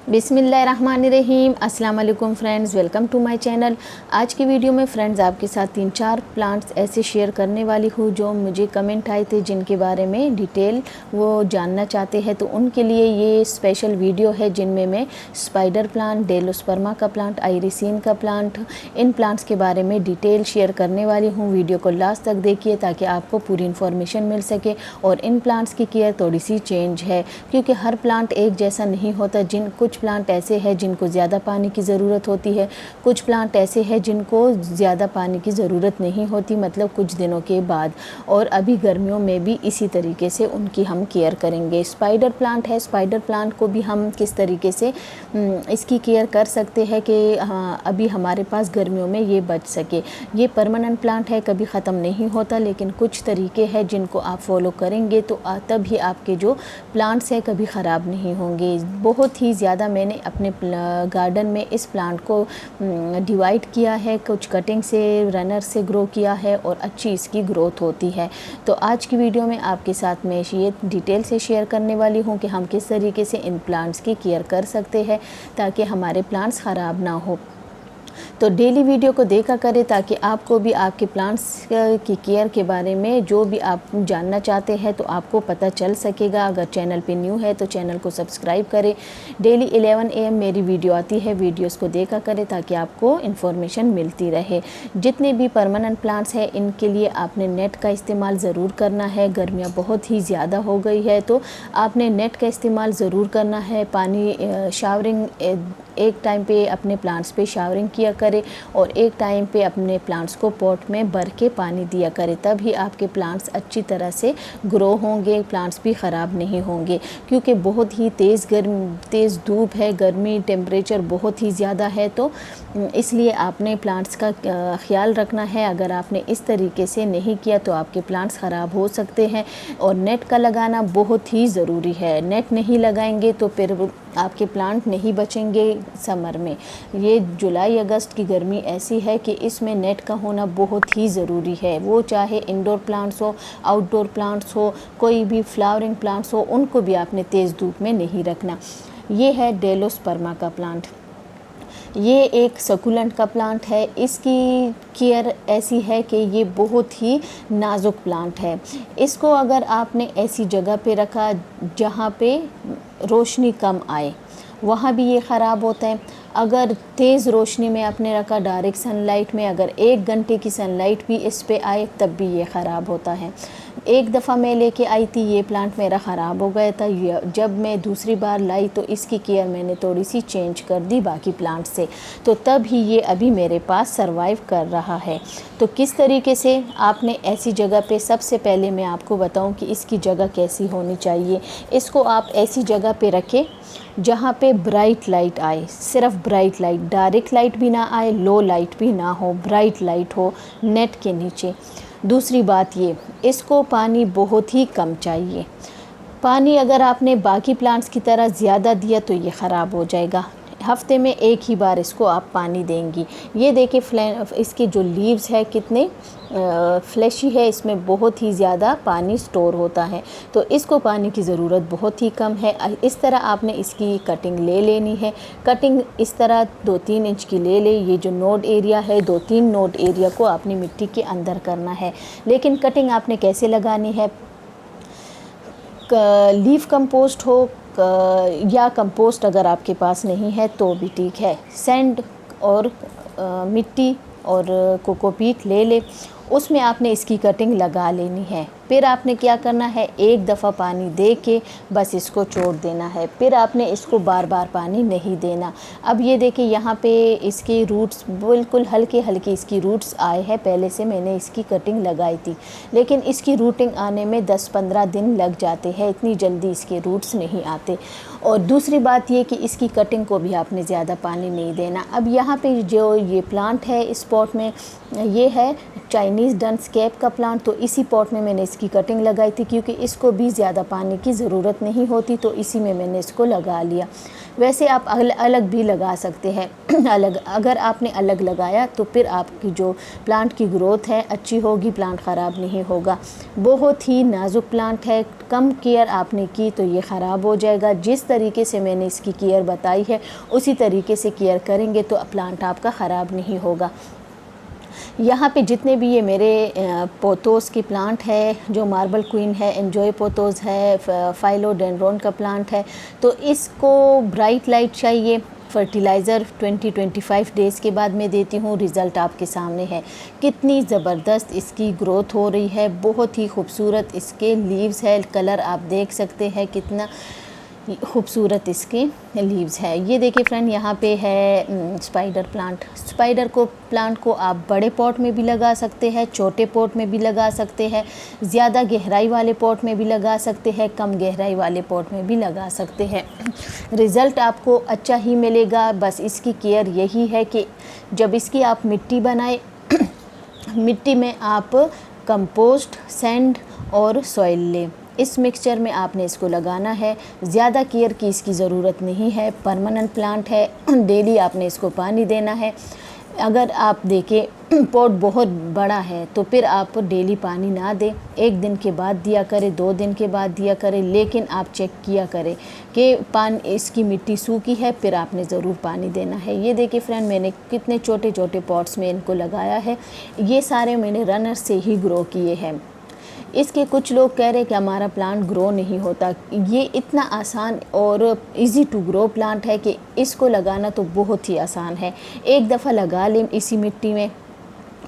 बिस्मिल्लाहिर्रहमानिर्रहीम। अस्सलाम वालेकुम friends, welcome to my channel. आज की वीडियो में फ्रेंड्स आपके साथ 3-4 प्लांट्स ऐसे शेयर करने वाली हूँ जो मुझे कमेंट आए थे, जिनके बारे में डिटेल वो जानना चाहते हैं। तो उनके लिए ये स्पेशल वीडियो है, जिनमें मैं स्पाइडर प्लांट, डेलोस्पर्मा का प्लांट, आइरिसिन का प्लांट, इन प्लांट्स के बारे में डिटेल शेयर करने वाली हूँ। वीडियो को लास्ट तक देखिए ताकि आपको पूरी इन्फॉर्मेशन मिल सके। और इन प्लांट्स की केयर थोड़ी सी चेंज है, क्योंकि हर प्लांट एक जैसा नहीं होता। कुछ प्लांट ऐसे हैं जिनको ज़्यादा पानी की ज़रूरत होती है, कुछ प्लांट ऐसे हैं जिनको ज़्यादा पानी की ज़रूरत नहीं होती, मतलब कुछ दिनों के बाद। और अभी गर्मियों में भी इसी तरीके से उनकी हम केयर करेंगे। स्पाइडर प्लांट है, स्पाइडर प्लांट को भी हम किस तरीके से इसकी केयर कर सकते हैं कि अभी हमारे पास गर्मियों में ये बच सके। ये परमानेंट प्लांट है, कभी ख़त्म नहीं होता, लेकिन कुछ तरीके हैं जिनको आप फॉलो करेंगे तो तभी आपके जो प्लांट्स हैं कभी ख़राब नहीं होंगे। बहुत ही ज़्यादा मैंने अपने गार्डन में इस प्लांट को डिवाइड किया है, कुछ कटिंग से, रनर से ग्रो किया है और अच्छी इसकी ग्रोथ होती है। तो आज की वीडियो में आपके साथ मैं ये डिटेल से शेयर करने वाली हूँ कि हम किस तरीके से इन प्लांट्स की केयर कर सकते हैं ताकि हमारे प्लांट्स ख़राब ना हो। तो डेली वीडियो को देखा करें ताकि आपको भी आपके प्लांट्स की केयर के बारे में जो भी आप जानना चाहते हैं तो आपको पता चल सकेगा। अगर चैनल पे न्यू है तो चैनल को सब्सक्राइब करें। डेली 11 AM मेरी वीडियो आती है, वीडियोस को देखा करें ताकि आपको इन्फॉर्मेशन मिलती रहे। जितने भी परमानेंट प्लांट्स हैं इनके लिए आपने नेट का इस्तेमाल ज़रूर करना है। गर्मियाँ बहुत ही ज़्यादा हो गई है तो आपने नेट का इस्तेमाल ज़रूर करना है। पानी शावरिंग एक टाइम पे अपने प्लांट्स पे शावरिंग किया करें और एक टाइम पे अपने प्लांट्स को पॉट में भर के पानी दिया करें, तभी आपके प्लांट्स अच्छी तरह से ग्रो होंगे, प्लांट्स भी ख़राब नहीं होंगे। क्योंकि बहुत ही तेज़ धूप है, गर्मी टेम्परेचर बहुत ही ज़्यादा है, तो इसलिए आपने प्लांट्स का ख्याल रखना है। अगर आपने इस तरीके से नहीं किया तो आपके प्लांट्स ख़राब हो सकते हैं। और नेट का लगाना बहुत ही ज़रूरी है। नेट नहीं लगाएंगे तो फिर आपके प्लांट नहीं बचेंगे समर में। ये जुलाई अगस्त की गर्मी ऐसी है कि इसमें नेट का होना बहुत ही ज़रूरी है। वो चाहे इंडोर प्लांट्स हो, आउटडोर प्लांट्स हो, कोई भी फ्लावरिंग प्लांट्स हो, उनको भी आपने तेज़ धूप में नहीं रखना। ये है डेलोस्पर्मा का प्लांट। ये एक सकुलेंट का प्लांट है। इसकी केयर ऐसी है कि ये बहुत ही नाजुक प्लांट है। इसको अगर आपने ऐसी जगह पे रखा जहाँ पे रोशनी कम आए, वहाँ भी ये ख़राब होता है। अगर तेज़ रोशनी में आपने रखा, डायरेक्ट सनलाइट में, अगर 1 घंटे की सनलाइट भी इस पे आए तब भी ये ख़राब होता है। एक दफ़ा मैं लेके आई थी, ये प्लांट मेरा ख़राब हो गया था। जब मैं दूसरी बार लाई तो इसकी केयर मैंने थोड़ी सी चेंज कर दी बाकी प्लांट से, तो तब ही ये अभी मेरे पास सरवाइव कर रहा है। तो किस तरीके से आपने ऐसी जगह पे, सबसे पहले मैं आपको बताऊं कि इसकी जगह कैसी होनी चाहिए। इसको आप ऐसी जगह पे रखें जहाँ पे ब्राइट लाइट आए, सिर्फ ब्राइट लाइट, डायरेक्ट लाइट भी ना आए, लो लाइट भी ना हो, ब्राइट लाइट हो नेट के नीचे। दूसरी बात ये, इसको पानी बहुत ही कम चाहिए। पानी अगर आपने बाकी प्लांट्स की तरह ज़्यादा दिया तो ये ख़राब हो जाएगा। हफ्ते में एक ही बार इसको आप पानी देंगी। ये देखिए इसके जो लीव्स है कितने फ्लैशी है, इसमें बहुत ही ज़्यादा पानी स्टोर होता है, तो इसको पानी की ज़रूरत बहुत ही कम है। इस तरह आपने इसकी कटिंग ले लेनी है। कटिंग इस तरह 2-3 इंच की ले ले। ये जो नोड एरिया है, 2-3 नोड एरिया को आपने मिट्टी के अंदर करना है। लेकिन कटिंग आपने कैसे लगानी है, लीफ कंपोस्ट हो या कंपोस्ट अगर आपके पास नहीं है तो भी ठीक है, सैंड और मिट्टी और कोकोपीट ले ले, उसमें आपने इसकी कटिंग लगा लेनी है। फिर आपने क्या करना है, एक दफ़ा पानी दे के बस इसको छोड़ देना है। फिर आपने इसको बार बार पानी नहीं देना। अब ये देखिए यहाँ पे इसके रूट्स बिल्कुल हल्के हल्के इसकी रूट्स आए हैं। पहले से मैंने इसकी कटिंग लगाई थी, लेकिन इसकी रूटिंग आने में 10-15 दिन लग जाते हैं, इतनी जल्दी इसके रूट्स नहीं आते। और दूसरी बात ये कि इसकी कटिंग को भी आपने ज़्यादा पानी नहीं देना। अब यहाँ पे जो ये प्लांट है इस पॉट में, ये है चाइनीज़ डनस्केप का प्लांट। तो इसी पॉट में मैंने इसकी कटिंग लगाई थी, क्योंकि इसको भी ज़्यादा पानी की ज़रूरत नहीं होती, तो इसी में मैंने इसको लगा लिया। वैसे आप अलग भी लगा सकते हैं। अलग अगर आपने अलग लगाया तो फिर आपकी जो प्लांट की ग्रोथ है अच्छी होगी, प्लांट ख़राब नहीं होगा। बहुत ही नाजुक प्लांट है, कम केयर आपने की तो ये ख़राब हो जाएगा। जिस तरीके से मैंने इसकी केयर बताई है उसी तरीके से केयर करेंगे तो प्लांट आपका ख़राब नहीं होगा। यहाँ पे जितने भी ये मेरे पोथोस की प्लांट है, जो मार्बल क्वीन है, एन्जॉय पोथोस है, फाइलोडेंड्रोन का प्लांट है, तो इसको ब्राइट लाइट चाहिए। फर्टिलाइज़र 20-25 डेज़ के बाद मैं देती हूँ। रिज़ल्ट आपके सामने है, कितनी ज़बरदस्त इसकी ग्रोथ हो रही है। बहुत ही खूबसूरत इसके लीव्स है, कलर आप देख सकते हैं कितना खूबसूरत इसके लीव्स है। ये देखिए फ्रेंड, यहाँ पे है स्पाइडर प्लांट। स्पाइडर को प्लांट को आप बड़े पॉट में भी लगा सकते हैं, छोटे पॉट में भी लगा सकते हैं, ज़्यादा गहराई वाले पॉट में भी लगा सकते हैं, कम गहराई वाले पॉट में भी लगा सकते हैं। रिज़ल्ट आपको अच्छा ही मिलेगा। बस इसकी केयर यही है कि जब इसकी आप मिट्टी बनाए मिट्टी में आप कंपोस्ट, सैंड और सॉइल लें। इस मिक्सचर में आपने इसको लगाना है। ज़्यादा केयर की इसकी ज़रूरत नहीं है, परमानेंट प्लांट है। डेली आपने इसको पानी देना है। अगर आप देखें पॉट बहुत बड़ा है तो फिर आप डेली पानी ना दें, 1 दिन के बाद दिया करें, 2 दिन के बाद दिया करें, लेकिन आप चेक किया करें कि पानी इसकी मिट्टी सूखी है, फिर आपने ज़रूर पानी देना है। ये देखिए फ्रेंड, मैंने कितने छोटे छोटे पॉट्स में इनको लगाया है। ये सारे मैंने रनर से ही ग्रो किए हैं। इसके कुछ लोग कह रहे हैं कि हमारा प्लांट ग्रो नहीं होता। ये इतना आसान और इजी टू ग्रो प्लांट है कि इसको लगाना तो बहुत ही आसान है। एक दफ़ा लगा लें इसी मिट्टी में।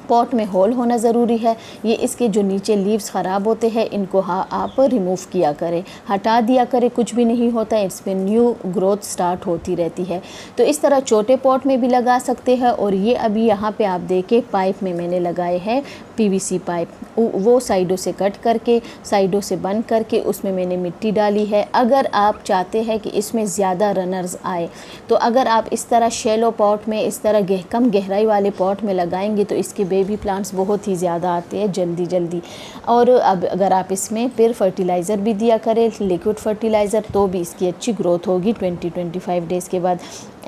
पॉट में होल होना ज़रूरी है। ये इसके जो नीचे लीव्स ख़राब होते हैं इनको आप रिमूव किया करें, हटा दिया करें, कुछ भी नहीं होता है, इसमें न्यू ग्रोथ स्टार्ट होती रहती है। तो इस तरह छोटे पॉट में भी लगा सकते हैं। और ये अभी यहाँ पे आप देखें पाइप में मैंने लगाए हैं पीवीसी पाइप, वो साइडों से कट करके, साइडों से बंद करके उसमें मैंने मिट्टी डाली है। अगर आप चाहते हैं कि इसमें ज़्यादा रनर्स आए तो अगर आप इस तरह शैलो पॉट में, इस तरह कम गहराई वाले पॉट में लगाएंगे तो इसके बेबी प्लांट्स बहुत ही ज़्यादा आते हैं जल्दी। और अब अगर आप इसमें फिर फर्टिलाइज़र भी दिया करें, लिक्विड फर्टिलाइज़र, तो भी इसकी अच्छी ग्रोथ होगी 20-25 डेज़ के बाद।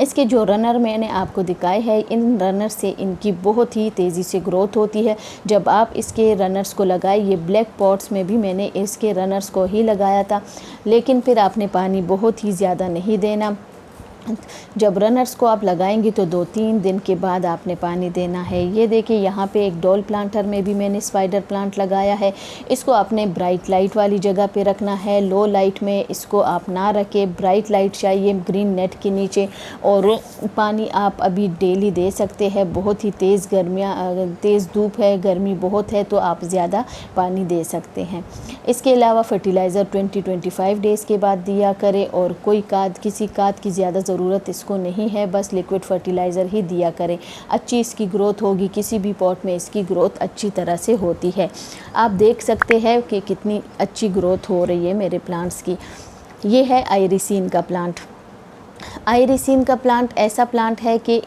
इसके जो रनर मैंने आपको दिखाए हैं, इन रनर से इनकी बहुत ही तेज़ी से ग्रोथ होती है। जब आप इसके रनर्स को लगाए, ये ब्लैक पॉट्स में भी मैंने इसके रनर्स को ही लगाया था, लेकिन फिर आपने पानी बहुत ही ज़्यादा नहीं देना। जब रनर्स को आप लगाएंगे तो 2-3 दिन के बाद आपने पानी देना है। ये देखिए यहाँ पे एक डॉल प्लांटर में भी मैंने स्पाइडर प्लांट लगाया है। इसको आपने ब्राइट लाइट वाली जगह पे रखना है, लो लाइट में इसको आप ना रखें। ब्राइट लाइट चाहिए ग्रीन नेट के नीचे। और पानी आप अभी डेली दे सकते हैं। बहुत ही तेज़ तेज़ धूप है, गर्मी बहुत है, तो आप ज़्यादा पानी दे सकते हैं। इसके अलावा फर्टिलाइज़र 20-25 डेज़ के बाद दिया करें। और कोई किसी खाद की ज़्यादा ज़रूरत इसको नहीं है, बस लिक्विड फर्टिलाइज़र ही दिया करें। अच्छी इसकी ग्रोथ होगी, किसी भी पॉट में इसकी ग्रोथ अच्छी तरह से होती है। आप देख सकते हैं कि कितनी अच्छी ग्रोथ हो रही है मेरे प्लांट्स की। ये है आइरिसिन का प्लांट। आइरिसिन का प्लांट ऐसा प्लांट है कि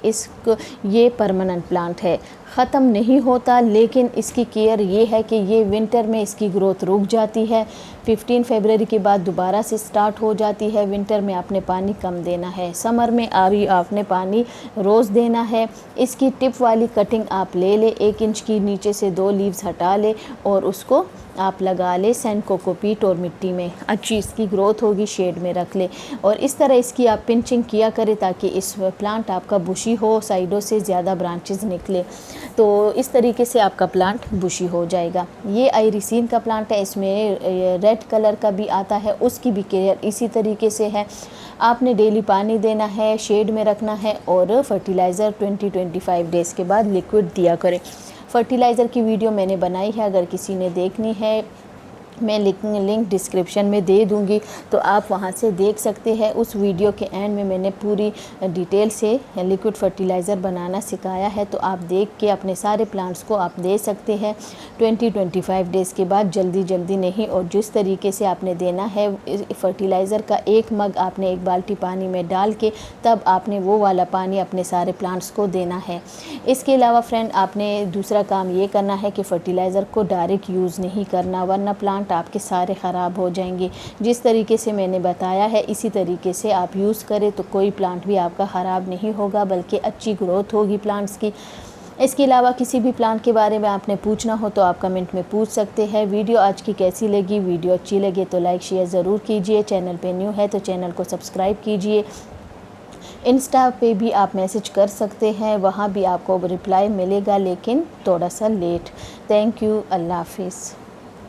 ये परमानेंट प्लांट है, ख़त्म नहीं होता, लेकिन इसकी केयर ये है कि ये विंटर में इसकी ग्रोथ रुक जाती है। 15 फरवरी के बाद दोबारा से स्टार्ट हो जाती है। विंटर में आपने पानी कम देना है, समर में आपने पानी रोज़ देना है। इसकी टिप वाली कटिंग आप ले लें, 1 इंच की, नीचे से 2 लीव्स हटा ले और उसको आप लगा ले सैंड कोकोपीट और मिट्टी में। अच्छी इसकी ग्रोथ होगी, शेड में रख ले। और इस तरह इसकी आप पिंचिंग किया करें ताकि इस प्लांट आपका बुशी हो, साइडों से ज़्यादा ब्रांचेस निकले, तो इस तरीके से आपका प्लांट बुशी हो जाएगा। ये आइरिसिन का प्लांट है, इसमें रेड कलर का भी आता है, उसकी भी केयर इसी तरीके से है। आपने डेली पानी देना है, शेड में रखना है और फर्टिलाइज़र 20-25 डेज़ के बाद लिक्विड दिया करें। फर्टिलाइज़र की वीडियो मैंने बनाई है, अगर किसी ने देखनी है मैं लिंक डिस्क्रिप्शन में दे दूंगी, तो आप वहां से देख सकते हैं। उस वीडियो के एंड में मैंने पूरी डिटेल से लिक्विड फर्टिलाइज़र बनाना सिखाया है, तो आप देख के अपने सारे प्लांट्स को आप दे सकते हैं 20-25 डेज़ के बाद, जल्दी नहीं। और जिस तरीके से आपने देना है फर्टिलाइज़र का 1 मग आपने 1 बाल्टी पानी में डाल के तब आपने वो वाला पानी अपने सारे प्लांट्स को देना है। इसके अलावा फ्रेंड, आपने दूसरा काम ये करना है कि फ़र्टिलाइज़र को डायरेक्ट यूज़ नहीं करना, वरना प्लांट आपके सारे ख़राब हो जाएंगे। जिस तरीके से मैंने बताया है इसी तरीके से आप यूज़ करें तो कोई प्लांट भी आपका ख़राब नहीं होगा, बल्कि अच्छी ग्रोथ होगी प्लांट्स की। इसके अलावा किसी भी प्लांट के बारे में आपने पूछना हो तो आप कमेंट में पूछ सकते हैं। वीडियो आज की कैसी लगी? वीडियो अच्छी लगे तो लाइक शेयर ज़रूर कीजिए। चैनल पे न्यू है तो चैनल को सब्सक्राइब कीजिए। इंस्टा पे भी आप मैसेज कर सकते हैं, वहाँ भी आपको रिप्लाई मिलेगा, लेकिन थोड़ा सा लेट। Thank you. अल्लाह हाफिज़।